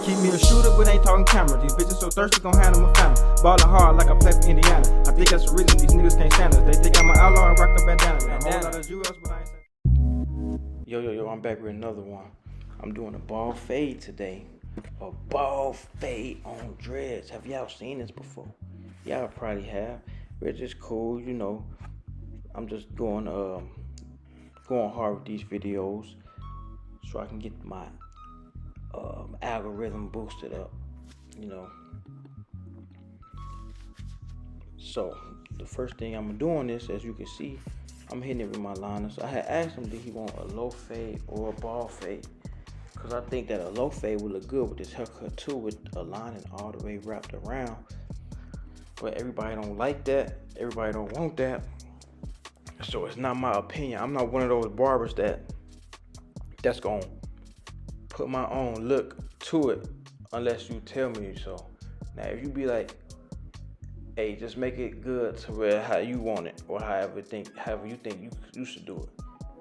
Keep me a shooter, but ain't talking camera. These bitches so thirsty, gon' handle my family. Ballin' hard like I play for Indiana. I think that's the reason these niggas can't stand us. They think I'm an outlaw and rock a bandana. A whole lot of jewels, but I ain't saying. Yo, I'm back with another one. I'm doing a ball fade today. A ball fade on dreads. Have y'all seen this before? Y'all probably have. It's just cool, you know. I'm just going hard with these videos so I can get my algorithm boosted up, you know. So the first thing I'm doing is, as you can see, I'm hitting it with my liners. I had asked him, did he want a low fade or a ball fade? Because I think that a low fade would look good with this haircut too, with a lining all the way wrapped around. But everybody don't like that. Everybody don't want that. So it's not my opinion. I'm not one of those barbers that's gonna put my own look to it unless you tell me so. Now if you be like, hey, just make it good to where how you want it, or however you think you should do it,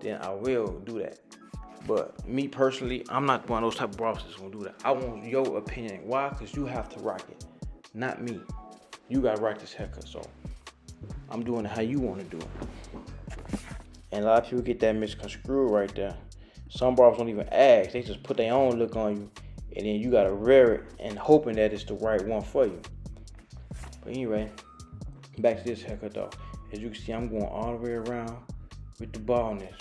then I will do that. But me personally, I'm not one of those type of barbers that's gonna do that. I want your opinion. Why? Because you have to rock it, not me. You gotta rock this haircut, so I'm doing it how you want to do it. And a lot of people get that misconstrued right there. Some barbers don't even ask. They just put their own look on you, and then you gotta wear it and hoping that it's the right one for you. But anyway, back to this haircut though. As you can see, I'm going all the way around with the baldness.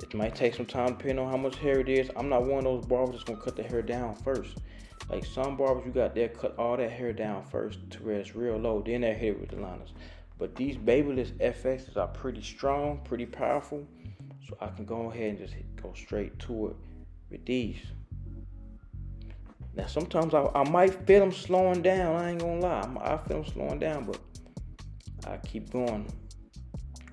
It might take some time depending on how much hair it is. I'm not one of those barbers that's gonna cut the hair down first. Like some barbers you got there cut all that hair down first to where it's real low, then they hit it with the liners. But these Babyliss FXs are pretty strong, pretty powerful, so I can go ahead and just go straight to it with these. Now sometimes I might feel them slowing down, I ain't gonna lie. I feel them slowing down, but I keep going.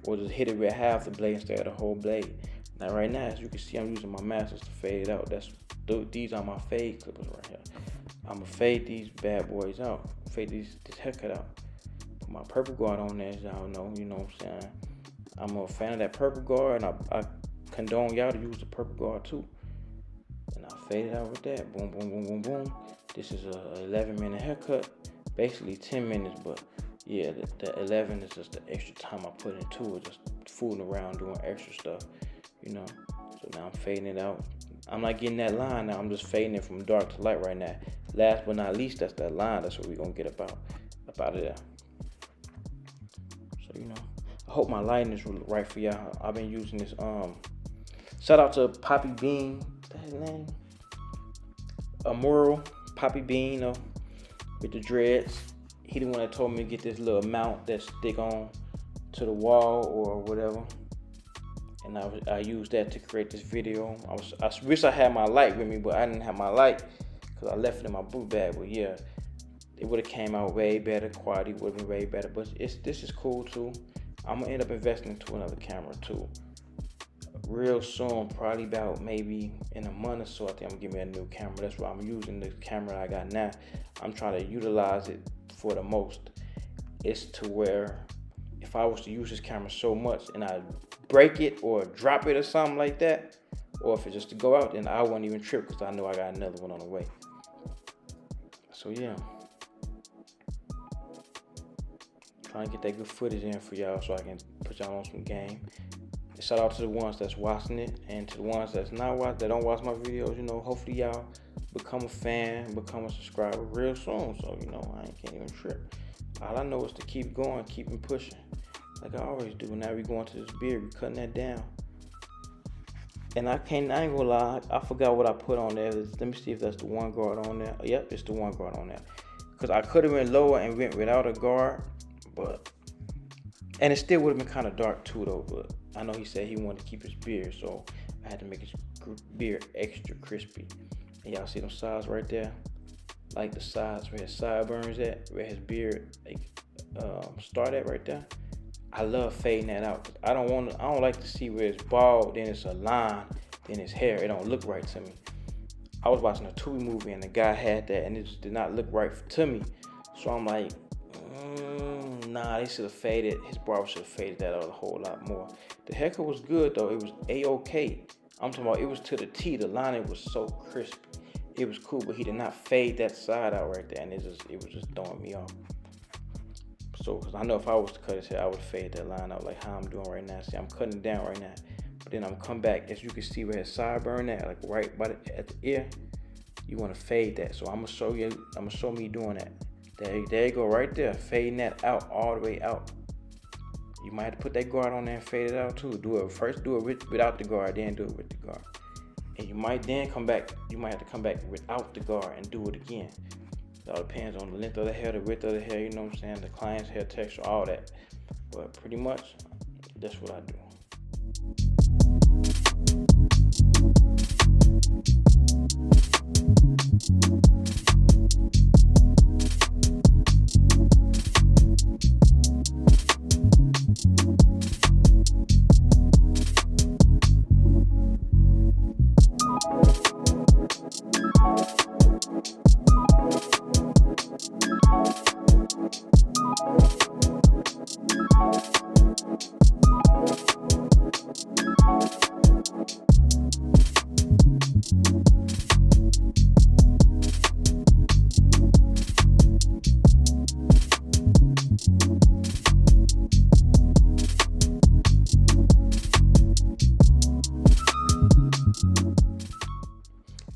Or just hit it with half the blade instead of the whole blade. Now right now, as you can see, I'm using my masters to fade it out. These are my fade clippers right here. I'm gonna fade these bad boys out. Fade this haircut out. Put my purple guard on there, as y'all know. You know what I'm saying? I'm a fan of that purple guard, and I condone y'all to use the purple guard too. And I fade it out with that. Boom, boom, boom, boom, boom. This is a 11-minute haircut. Basically 10 minutes, but yeah, the 11 is just the extra time I put into it, just fooling around doing extra stuff, you know. So now I'm fading it out. I'm not getting that line now. I'm just fading it from dark to light right now. Last but not least, that's that line. That's what we're gonna get up out of there. So you know, I hope my lighting is right for y'all. I've been using this. Shout out to Poppy Bean. What's his name? Amuro Poppy Bean, with the dreads. He the one that told me to get this little mount that stick on to the wall or whatever. And I used that to create this video. I wish I had my light with me, but I didn't have my light because I left it in my boot bag. But yeah, it would have came out way better. Quality would have been way better. But this is cool too. I'm gonna end up investing into another camera too. Real soon, probably about maybe in a month or so, I think I'm gonna give me a new camera. That's why I'm using the camera I got now. I'm trying to utilize it for the most. It's to where if I was to use this camera so much and I break it or drop it or something like that, or if it's just to go out, then I won't even trip because I know I got another one on the way. So yeah, trying to get that good footage in for y'all so I can put y'all on some game. Shout out to the ones that's watching it, and to the ones that's not watching, that don't watch my videos. You know, hopefully y'all become a fan, become a subscriber real soon. So you know, I can't even trip. All I know is to keep going, keep pushing, like I always do. Now we going to this beard, we cutting that down. And I ain't gonna lie, I forgot what I put on there. Let me see if that's the one guard on there. Yep, it's the one guard on there. Cause I could have went lower and went without a guard, and it still would have been kind of dark too though. But I know he said he wanted to keep his beard, so I had to make his beard extra crispy. And y'all see them sides right there? Like the sides where his sideburns at, where his beard start at right there. I love fading that out. I don't like to see where it's bald, then it's a line, then it's hair. It don't look right to me. I was watching a Tubi movie and the guy had that and it just did not look right to me. So I'm like, nah, they should have faded. His barber should have faded that out a whole lot more. The haircut was good though. It was A-OK. I'm talking about it was to the T. The lining was so crispy. it was cool, but he did not fade that side out right there, and it was just throwing me off. So, because I know if I was to cut his hair, I would fade that line out like how I'm doing right now. See, I'm cutting it down right now, but then I'm come back, as you can see where his sideburn at, like right by at the ear. You want to fade that. So I'm gonna show me doing that. There you go, right there, fading that out all the way out. You might have to put that guard on there and fade it out too. Do it without the guard, then do it with the guard. And you might then come back. You might have to come back without the guard and do it again. It all depends on the length of the hair, the width of the hair, you know what I'm saying, the client's hair texture, all that. But pretty much, that's what I do.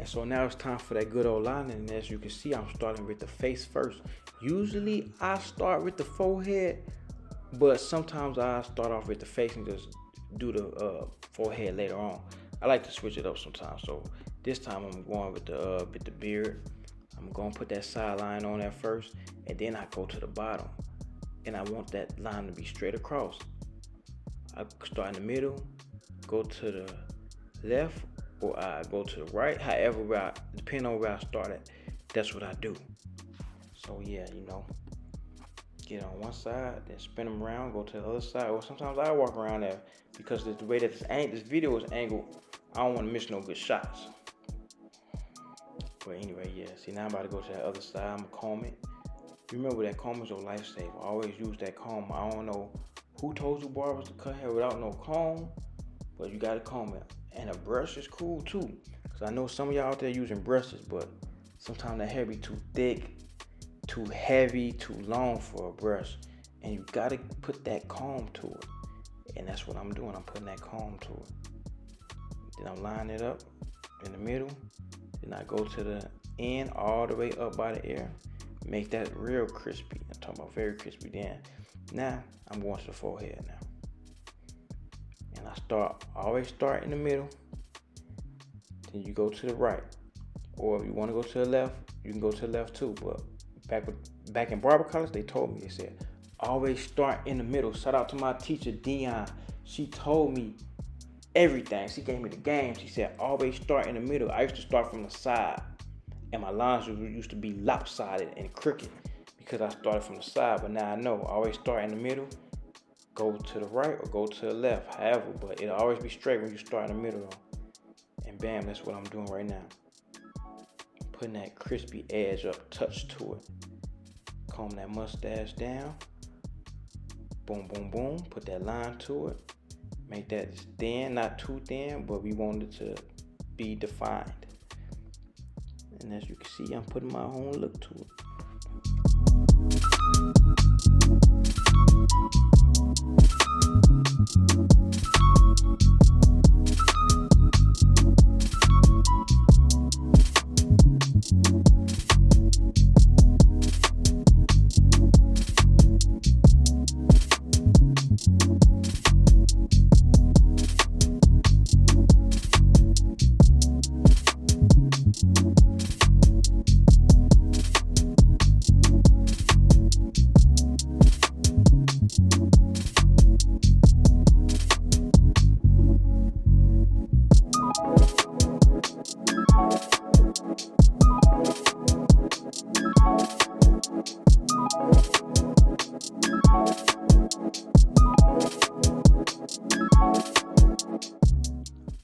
So now it's time for that good old lining, and as you can see, I'm starting with the face first. Usually I start with the forehead, but sometimes I start off with the face and just do the forehead later on. I like to switch it up sometimes. So this time I'm going with the beard. I'm going to put that side line on there first, and then I go to the bottom, and I want that line to be straight across. I start in the middle, go to the left, or I go to the right, however, depending on where I start at, that's what I do. So yeah, get on one side, then spin them around, go to the other side, or sometimes I walk around there because the way that this video is angled, I don't want to miss no good shots. But anyway, yeah, see, now I'm about to go to the other side. I'm gonna comb it. Remember that comb is your lifesaver. Always use that comb. I don't know who told you barbers to cut hair without no comb, but you gotta comb it. And a brush is cool too, because I know some of y'all out there using brushes, but sometimes that hair be too thick, too heavy, too long for a brush, and you gotta put that comb to it. And that's what I'm doing. I'm putting that comb to it. Then I'm lining it up in the middle. Then I go to the end, all the way up by the ear, make that real crispy. I'm talking about very crispy. Then now I'm going to the forehead now. And I always start in the middle, then you go to the right, or if you want to go to the left, you can go to the left too. But back in barber college, they told me, they said always start in the middle. Shout out to my teacher Dion. She told me everything. She gave me the game. She said always start in the middle. I used to start from the side, and my lines used to be lopsided and crooked because I started from the side. But now I know always start in the middle. Go to the right or go to the left, however, but it'll always be straight when you start in the middle though. And bam, that's what I'm doing right now. Putting that crispy edge up, touch to it. Comb that mustache down. Boom, boom, boom. Put that line to it. Make that thin, not too thin, but we want it to be defined. And as you can see, I'm putting my own look to it.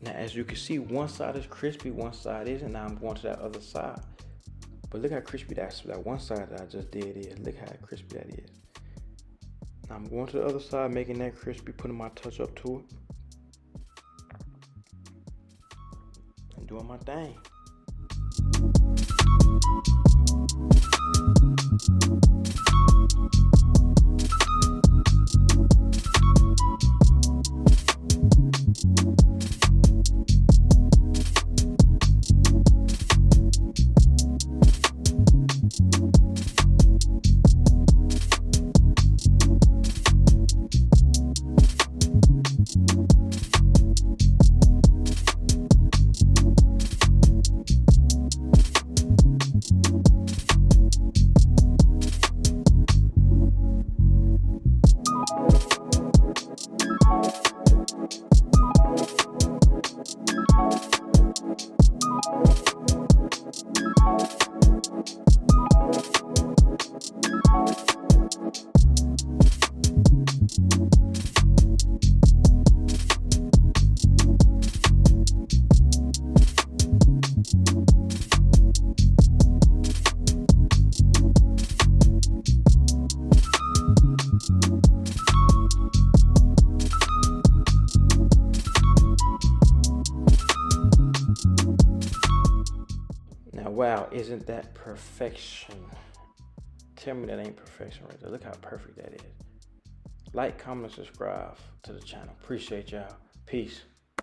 Now, as you can see, one side is crispy, one side isn't. Now I'm going to that other side. But look how crispy that one side that I just did is. Look how crispy that is. Now I'm going to the other side, making that crispy, putting my touch up to it. And doing my thing. Now, wow, isn't that perfection? Tell me that ain't perfection right there. Look how perfect that is. Like, comment, subscribe to the channel. Appreciate y'all. Peace.